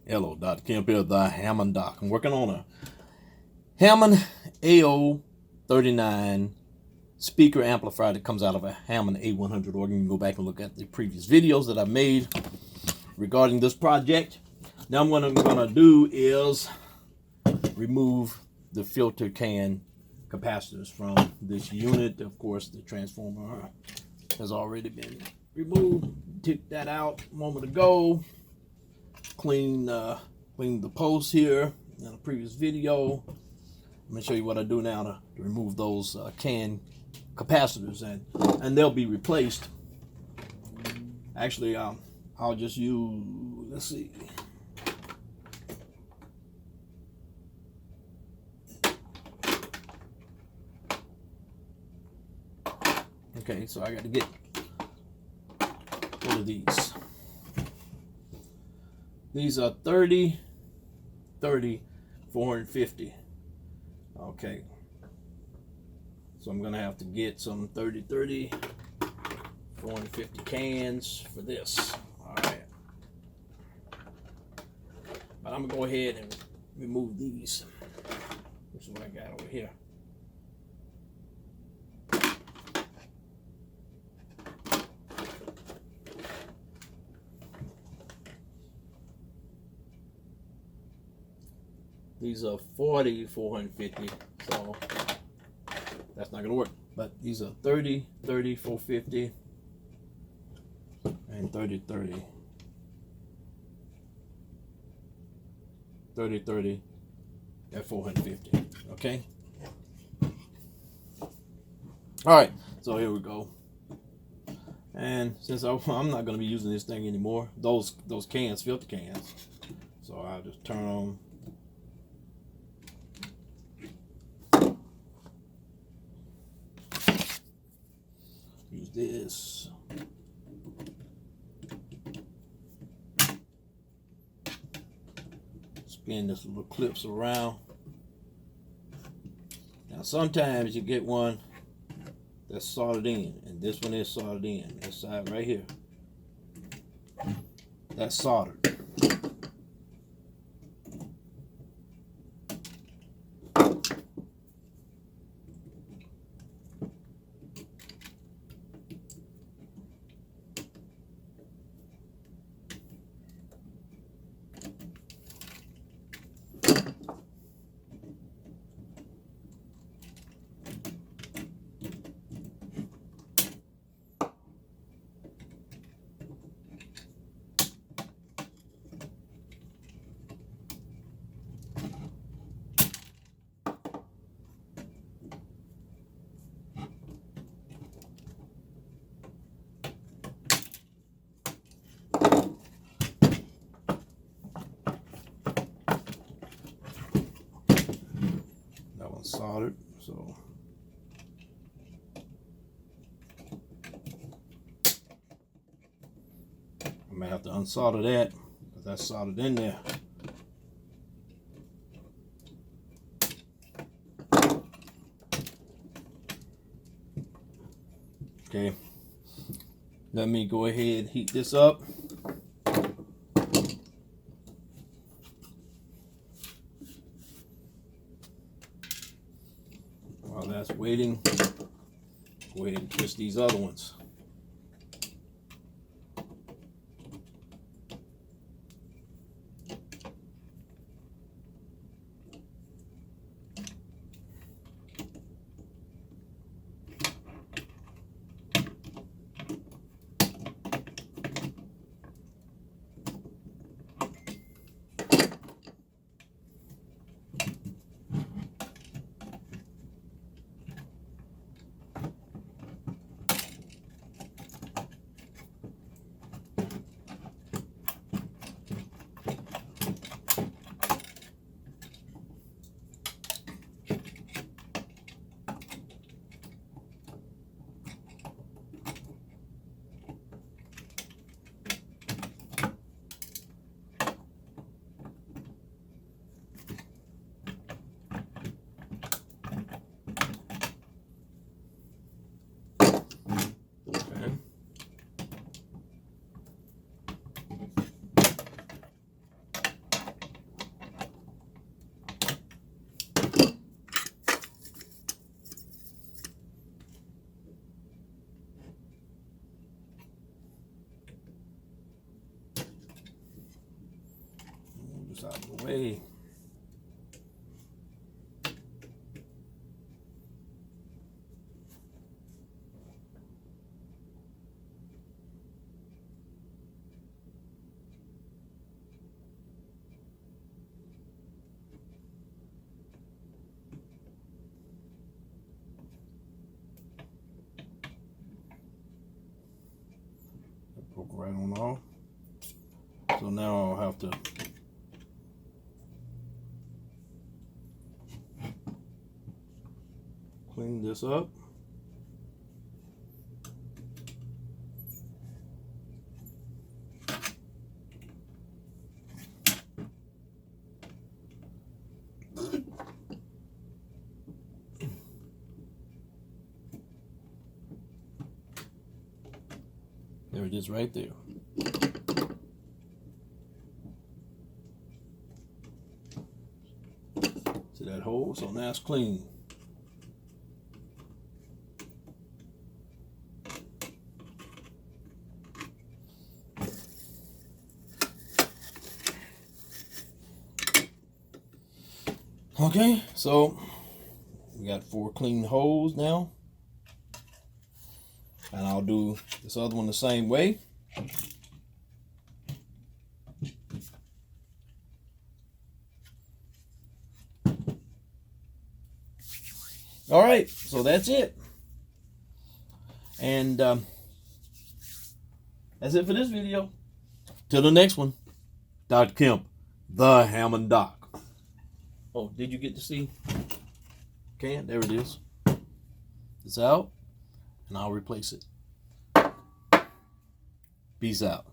Hello, Dr. Kemp here, the Hammond Doc. I'm working on a Hammond AO39 speaker amplifier that comes out of a Hammond A100 organ. You can go back and look at the previous videos that I made regarding this project. Now what I'm going to do is remove the filter can capacitors from this unit. Of course, the transformer has already been removed. Took that out a moment ago. Clean the post here in a previous video. I'm going to show you what I do now to remove those can capacitors, and they'll be replaced. Actually, I'll just use, let's see. Okay, so I got to get one of these. These are 30, 450. Okay. So I'm going to have to get some 30, 450 cans for this. All right. But I'm going to go ahead and remove these. This is what I got over here. These are 40, 450, so that's not going to work. But these are 30, 450, and 30, at 450, okay? All right, so here we go. And since I'm not going to be using this thing anymore, those cans, filter cans, so I'll just turn on. Use this. Spin this little clips around. Now sometimes you get one that's soldered in, and this one is soldered in. This side right here. That's soldered. Soldered, so I may have to unsolder that because that's soldered in there. Okay, let me go ahead and heat this up. While that's waiting, go ahead and twist these other ones. this out of the way. Poke right on off. So now I'll have to clean this up. There it is right there. See that hole? So now it's clean. Okay, so we got 4 clean holes now. And I'll do this other one the same way. All right, so that's it. And that's it for this video. Till the next one, Dr. Kemp, the Hammond Doc. Oh, did you get to see? Can? There it is. It's out, and I'll replace it. Peace out.